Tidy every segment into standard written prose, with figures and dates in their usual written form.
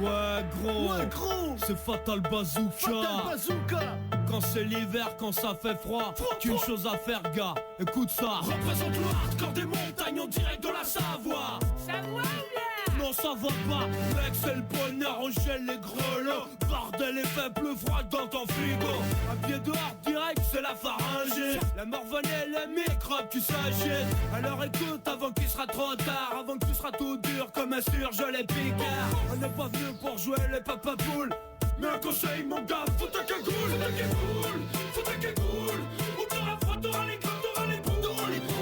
Ouais gros, c'est Fatal Bazooka. Quand c'est l'hiver, quand ça fait froid, qu'une chose à faire gars, écoute ça. Représente le hardcore des montagnes en direct de la Savoie. Savoie ou bien? Non ça va pas, mec c'est le bonheur, on gèle les grelots. Bordel et faible froid dans ton frigo. Un pied dehors direct c'est la pharyngée. La morvane et les microbes qui s'agitent. Alors écoute avant qu'il sera trop tard, avant que tu seras tout dur comme un surgelé picard. On n'est pas venu pour jouer les papapoules, mais un conseil mon gars, faut ta cagoule. Faut ta cagoule. Ou t'auras froid, t'auras les crabes, t'auras les boules.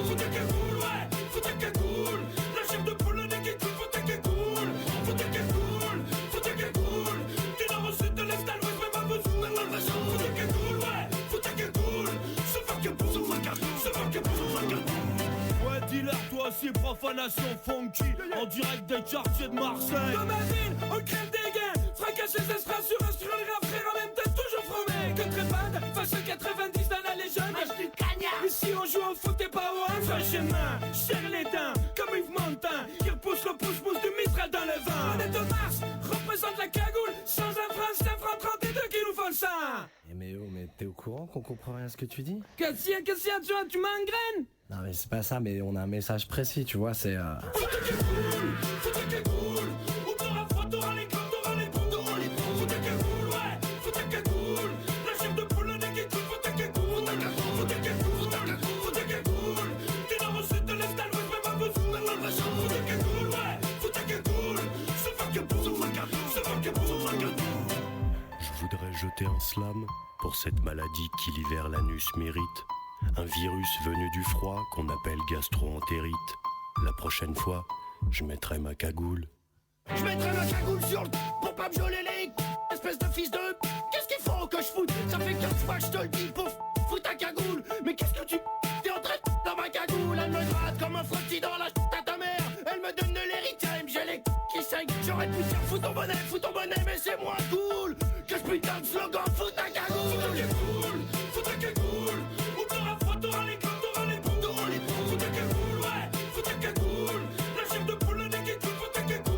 Faut ta cagoule, ouais, faut ta cagoule. La chair de poule, le nez qui coule, faut ta cagoule. Faut ta cagoule, faut ta cagoule. Du nord au sud, de l'est à l'ouest, même à besoin, même à besoin. Faut ta cagoule, ouais, faut ta cagoule. Se faire que pour, se faire que pour. Ouais, dealer, toi aussi, profanation funky. En direct des quartiers de Marseille. Dans ma ville, on crève des gains. Fracasse les estrades sur un rap, frère, en même temps, toujours fromé. Que trépade, façon 90 dans la légende. Mange du cagnard. Ici on joue au foot et pas au hand. Franchement, serre les dents, comme Yves Montand, qui repousse le pouce-pouce du Mistral dans le vent. On est de Mars, représente la cagoule. Sans un franc 32 qui nous font le sang. Mais t'es au courant qu'on comprend rien à ce que tu dis? Qu'est-ce qu'il y a, tu m'engraines? Non mais c'est pas ça, mais on a un message précis, tu vois, c'est Faut ta cagoule. Ou t'auras froid, t'auras les crabes, t'auras les boules. Faut ta cagoule, ouais, faut ta cagoule. La chair de poule, le nez qui coule, faut ta cagoule. Faut ta cagoule. Du nord au sud, de l'est à l'ouest, même à besoin, même à besoin. Faut ta cagoule, ouais, faut ta cagoule. Se faire que pour, se faire que pour. Je voudrais jeter un slam pour cette maladie qui l'hiver l'anus mérite. Un virus venu du froid qu'on appelle gastro-entérite. La prochaine fois, je mettrai ma cagoule. Je mettrai ma cagoule sur le pour pas me geler les espèce de fils de. Qu'est-ce qu'il faut que je foute? Ça fait 15 fois que je te le dis pour foutre ta cagoule. Mais qu'est-ce que tu t'es en train de dans ma cagoule? Elle me gratte comme un frottis dans la à ta mère. Elle me donne de l'héritage, elle me gèle les qui saignent. J'aurais pu dire fous ton bonnet, mais c'est moins cool que ce putain de slogan, fous ta cagoule. Fous ta cagoule. Ou t'auras froid, t'auras les crabes, t'auras les boules. Fous ta cagoule, ouais, fous ta cagoule. La chair de poule, le nez qui coule, fous ta cagoule.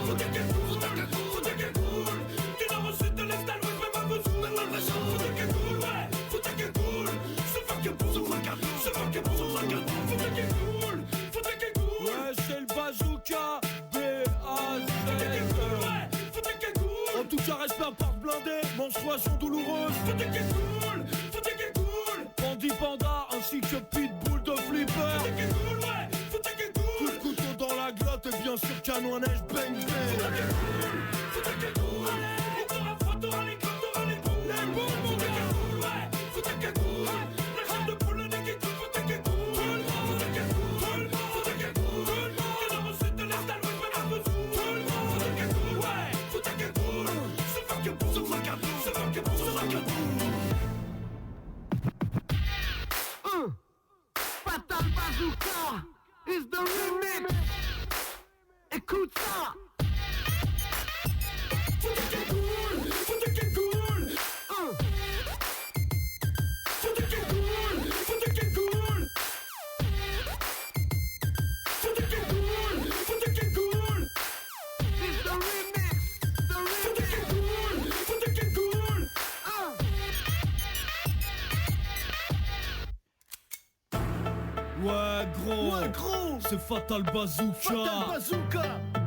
Faut ta cagoule. Du nord au sud, de l'est à l'ouest, même à besoin, même à besoin. Faut ta cagoule, ouais, faut ta cagoule. Se faire que pour, se faire que pour. Faut ta cagoule, faut ta cagoule. Ouais, c'est le bazooka, B-A-Z. Faut ta cagoule, ouais, faut ta cagoule. En tout cas, respect à part blindé, menstruation douloureuse. Faut ta cagoule, faut ta cagoule. Bandit panda ainsi que pitbull de flipper. Faut ta cagoule, ouais, faut ta cagoule. Coup de couteau dans la glotte et bien sûr canon à neige, bang bang. Faut ta cagoule, faut ta cagoule. Et t'auras froid, t'auras les crabes, t'auras les boules. Les boules, mon gars. Ouais, faut ta cagoule. La chair de poule, le nez qui coule, faut ta cagoule. Faut ta cagoule, faut ta cagoule. Du nord au sud, de l'est à l'ouest, même à besoin. Faut ta cagoule, ouais, faut ta cagoule. Se faire que pour, se faire que pour. Fatal Bazooka is the remix. Écoute ça. Faut ta cagoule, faut ta cagoule. Faut ta cagoule, faut ta cagoule. Faut ta cagoule, faut ta cagoule. It's the remix. Faut ta cagoule, faut ta cagoule. Ouais gros, c'est Fatal Bazooka.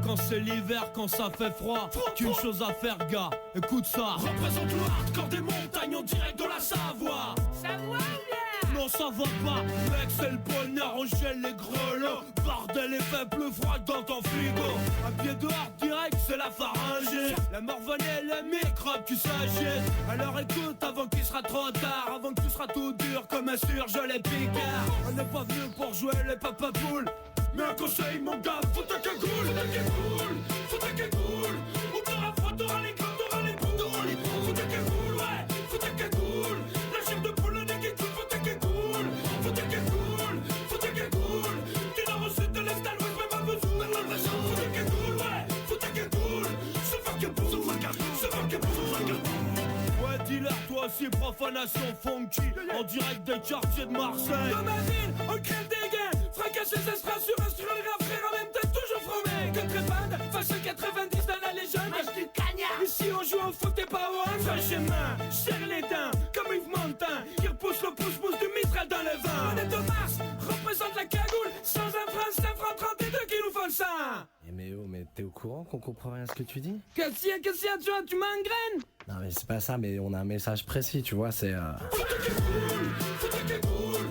Quand c'est l'hiver, quand ça fait froid, qu'une chose à faire gars, écoute ça. Représente le hardcore des montagnes en direct de la Savoie. Savoie ou bien? Non ça va pas, mec c'est le bonheur, on gèle les grelots. Bordel et faible froid dans ton frigo. Un pied dehors direct c'est la pharyngée. La morvane et les microbes qui s'agitent. Alors écoute avant qu'il sera trop tard, avant que tu seras tout dur comme un surgelé picard. On n'est pas venu pour jouer les papapoules, mais un conseil mon gars, faut ta cagoule. Faut ta cagoule. Ou t'auras froid, t'auras les crabes, t'auras les boules. Faut ta cagoule, ouais, faut ta cagoule. La chair de poule, le nez qui coule, faut ta cagoule. Faut ta cagoule, faut ta cagoule. Du nord au sud, de l'est à l'ouest, même à besoin, même à besoin. Faut ta cagoule, ouais, faut ta cagoule. Se faire que pour, se faire que pour. Ouais dealer, toi aussi profanation funky. En direct des quartiers de Marseille. Dans ma ville, on crève des gains. Fracasse les estrades sur un rap, frère, en même temps, toujours fromé. Que trépade, façon 90 dans la légende. ici on joue au foot et pas au hand. Fin chemin, serre les dents, comme Yves Montand, qui repousse le pouce-pouce du Mistral dans le vent. On est de Mars, représente la cagoule, sans un franc 32 qui nous font le sang. Mais t'es au courant qu'on comprend rien à ce que tu dis? Qu'est-ce qu'il y a, tu m'engraines? Non mais c'est pas ça, mais on a un message précis, tu vois, c'est... Faut que tu boules,